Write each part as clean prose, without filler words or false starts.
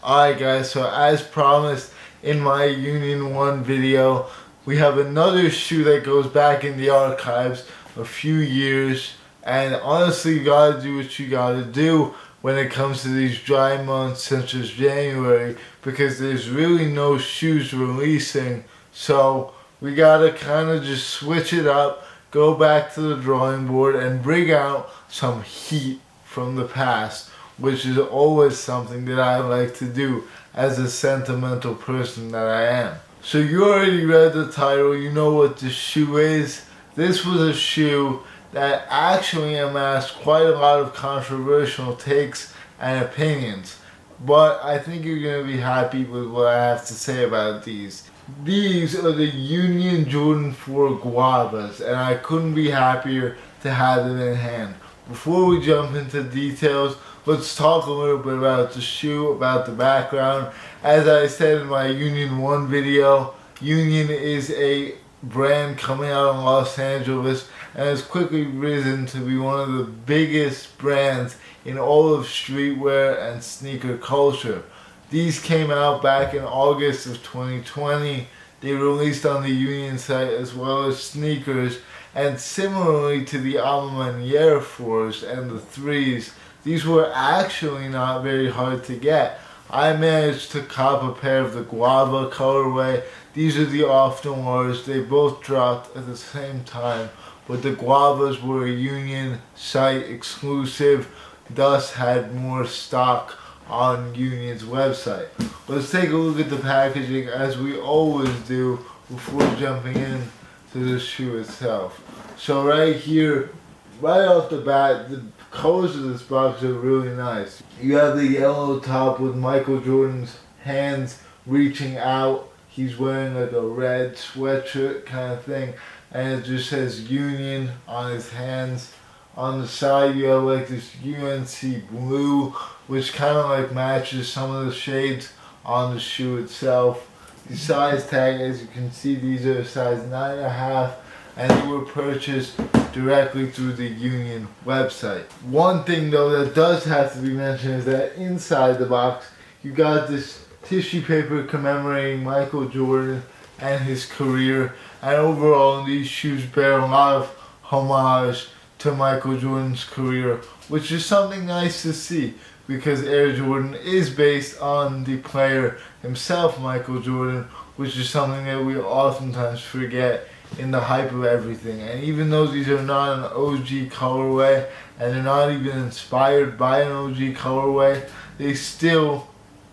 Alright guys, so as promised in my Union 1 video, we have another shoe that goes back in the archives a few years, and honestly you gotta do what you gotta do when it comes to these dry months such as January, because there's really no shoes releasing, so we gotta kinda just switch it up, go back to the drawing board and bring out some heat from the past, which is always something that I like to do as a sentimental person that I am. So you already read the title, you know what this shoe is. This was a shoe that actually amassed quite a lot of controversial takes and opinions, but I think you're going to be happy with what I have to say about these. These are the Union Jordan 4 Guavas, and I couldn't be happier to have them in hand. Before we jump into details, let's talk a little bit about the shoe, about the background. As I said in my Union 1 video, Union is a brand coming out in Los Angeles and has quickly risen to be one of the biggest brands in all of streetwear and sneaker culture. These came out back in August of 2020. They released on the Union site as well as sneakers, and similarly to the Alma Maniere 4s and the 3s, these were actually not very hard to get. I managed to cop a pair of the Guava colorway. These are the noirs. They both dropped at the same time, but the Guavas were a Union site exclusive, thus had more stock on Union's website. Let's take a look at the packaging as we always do before jumping in to the shoe itself. So right here, right off the bat, the colors of this box are really nice. You have the yellow top with Michael Jordan's hands reaching out. He's wearing like a red sweatshirt kind of thing, and it just says Union on his hands. On the side you have like this UNC blue, which kind of like matches some of the shades on the shoe itself. The size tag, as you can see, these are a size 9.5, and they were purchased directly through the Union website. One thing though that does have to be mentioned is that inside the box you got this tissue paper commemorating Michael Jordan and his career, and overall these shoes bear a lot of homage to Michael Jordan's career, which is something nice to see because Air Jordan is based on the player himself, Michael Jordan, which is something that we oftentimes forget in the hype of everything. And even though these are not an OG colorway and they're not even inspired by an OG colorway, they still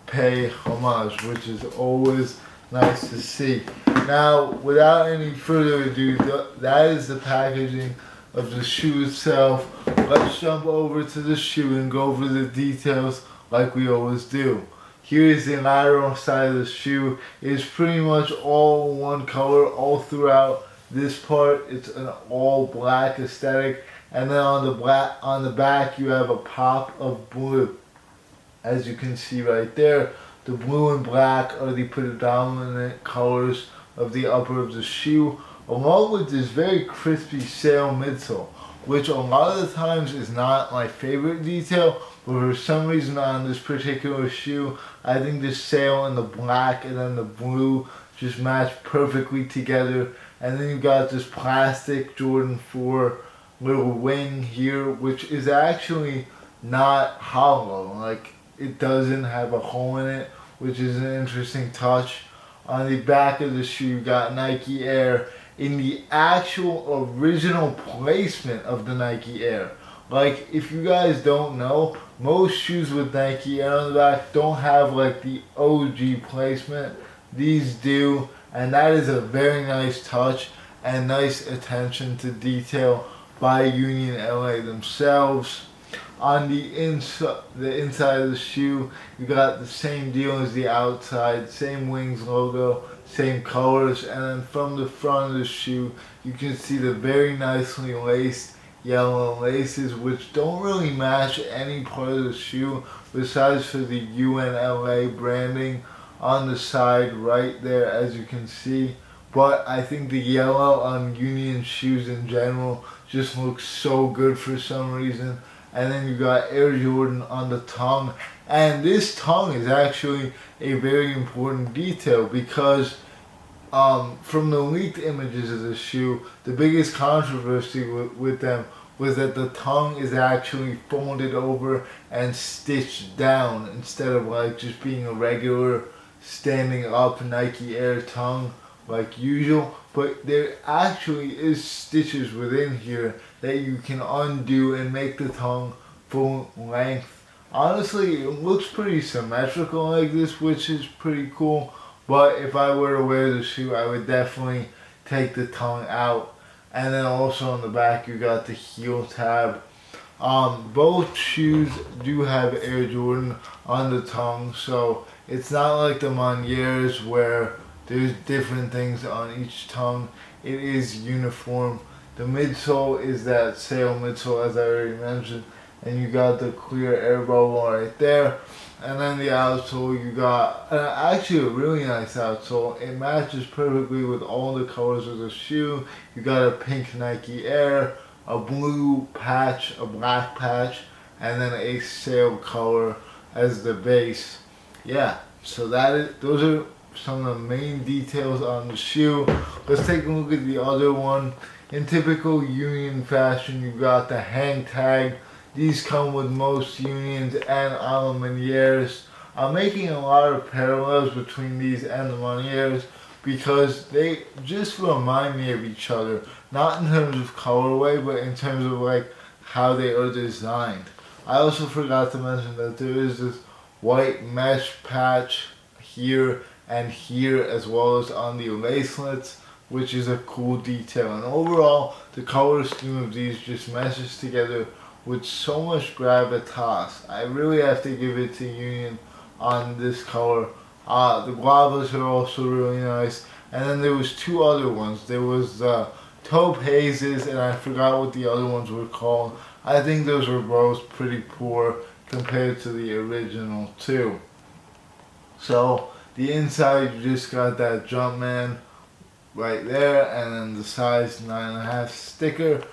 pay homage, which is always nice to see. Now, without any further ado, that is the packaging of the shoe itself. Let's jump over to the shoe and go over the details like we always do. Here is the lateral side of the shoe. It's pretty much all one color all throughout this part. It's an all black aesthetic, and then on the back you have a pop of blue. As you can see right there, the blue and black are the predominant colors of the upper of the shoe, along with this very crispy sail midsole, which a lot of the times is not my favorite detail, but for some reason on this particular shoe, I think the sail and the black and then the blue just match perfectly together. And then you got this plastic Jordan 4 little wing here, which is actually not hollow. Like, it doesn't have a hole in it, which is an interesting touch. On the back of the shoe, you got Nike Air in the actual original placement of the Nike Air. Like, if you guys don't know, most shoes with Nike Air on the back don't have like the OG placement. These do, and that is a very nice touch and nice attention to detail by Union LA themselves. On the inside of the shoe, you got the same deal as the outside, same Wings logo, same colors, and then from the front of the shoe, you can see the very nicely laced yellow laces, which don't really match any part of the shoe besides for the UNLA branding on the side right there, as you can see. But I think the yellow on Union shoes in general just looks so good for some reason. and then you got Air Jordan on the tongue. And this tongue is actually a very important detail because from the leaked images of the shoe, the biggest controversy with them was that the tongue is actually folded over and stitched down instead of like just being a regular standing up Nike Air tongue like usual. But there actually is stitches within here that you can undo and make the tongue full length. Honestly, it looks pretty symmetrical like this, which is pretty cool. But if I were to wear the shoe, I would definitely take the tongue out. And then also on the back, you got the heel tab. Both shoes do have Air Jordan on the tongue, so it's not like the Noirs where there's different things on each tongue. It is uniform. The midsole is that sail midsole, as I already mentioned, and you got the clear air bubble right there. And then the outsole, you got actually a really nice outsole. It matches perfectly with all the colors of the shoe. You got a pink Nike Air, a blue patch, a black patch, and then a sail color as the base. Yeah, so those are some of the main details on the shoe. Let's take a look at the other one. In typical Union fashion, you got the hang tag. These come with most Unions and Aluminiers. I'm making a lot of parallels between these and the Noirs because they just remind me of each other. Not in terms of colorway, but in terms of like how they are designed. I also forgot to mention that there is this white mesh patch here and here, as well as on the lacelets, which is a cool detail. And overall, the color scheme of these just meshes together with so much gravitas. I really have to give it to Union on this color. The guavas are also really nice. And then there was two other ones. There was the taupe hazes, and I forgot what the other ones were called. I think those were both pretty poor compared to the original too. So the inside, you just got that Jumpman right there, and then the size 9.5 sticker.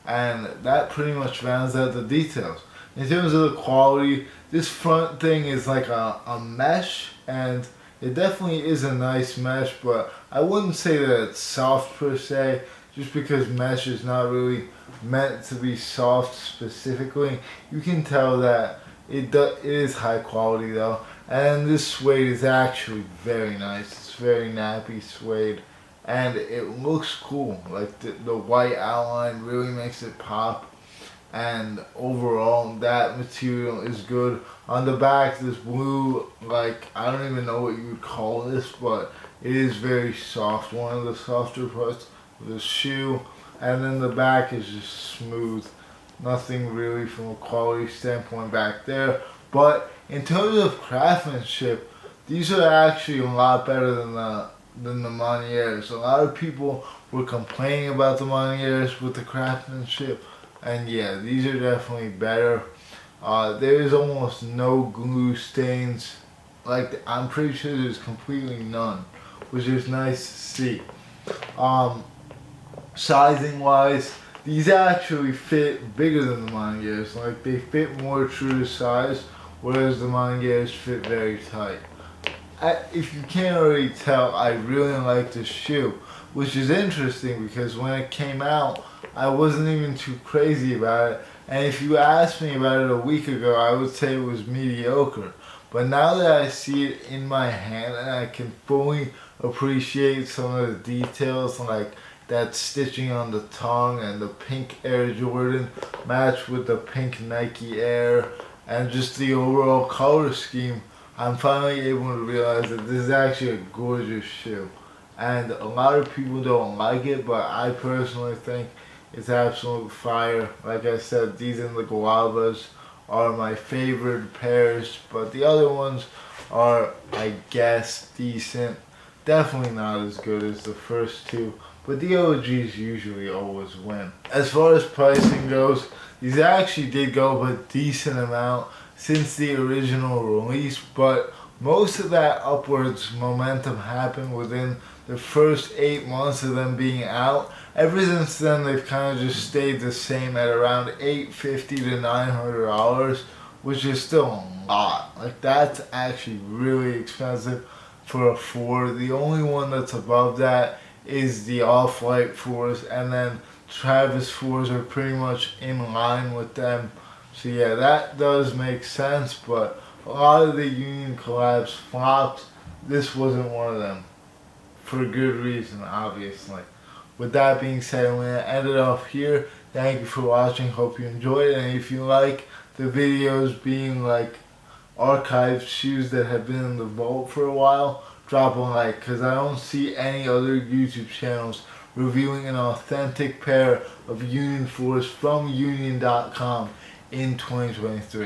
And that pretty much rounds out the details. In terms of the quality, this front thing is like a mesh, and it definitely is a nice mesh, but I wouldn't say that it's soft per se, just because mesh is not really meant to be soft specifically. You can tell that it is high quality though, and this suede is actually very nice. It's very nappy suede. And it looks cool, like the white outline really makes it pop, and overall that material is good. On the back, this blue, like, I don't even know what you would call this, but it is very soft, one of the softer parts of the shoe. And then the back is just smooth, nothing really from a quality standpoint back there. But in terms of craftsmanship, these are actually a lot better than the Noirs. A lot of people were complaining about the Noirs with the craftsmanship, and yeah, these are definitely better. There is almost no glue stains. Like, I'm pretty sure there's completely none, which is nice to see. Sizing wise, these actually fit bigger than the Noirs. Like, they fit more true to size, whereas the Noirs fit very tight. If you can't already tell, I really like this shoe, which is interesting because when it came out, I wasn't even too crazy about it. And if you asked me about it a week ago, I would say it was mediocre. But now that I see it in my hand and I can fully appreciate some of the details, like that stitching on the tongue and the pink Air Jordan matched with the pink Nike Air and just the overall color scheme, I'm finally able to realize that this is actually a gorgeous shoe. And a lot of people don't like it, but I personally think it's absolute fire. Like I said, these and the guavas are my favorite pairs, but the other ones are, I guess, decent. Definitely not as good as the first two, but the OGs usually always win. As far as pricing goes, these actually did go up a decent amount since the original release, but most of that upwards momentum happened within the first 8 months of them being out. Ever since then, they've kind of just stayed the same at around $850 to $900, which is still a lot. Like, that's actually really expensive for a 4. The only one that's above that is the Off-White 4s, and then Travis 4s are pretty much in line with them. So yeah, that does make sense, but a lot of the Union collabs flopped. This wasn't one of them. For good reason, obviously. With that being said, I'm going to end it off here. Thank you for watching. Hope you enjoyed it. And if you like the videos being like archived shoes that have been in the vault for a while, drop a like, because I don't see any other YouTube channels reviewing an authentic pair of Union 4s from Union.com in 2023.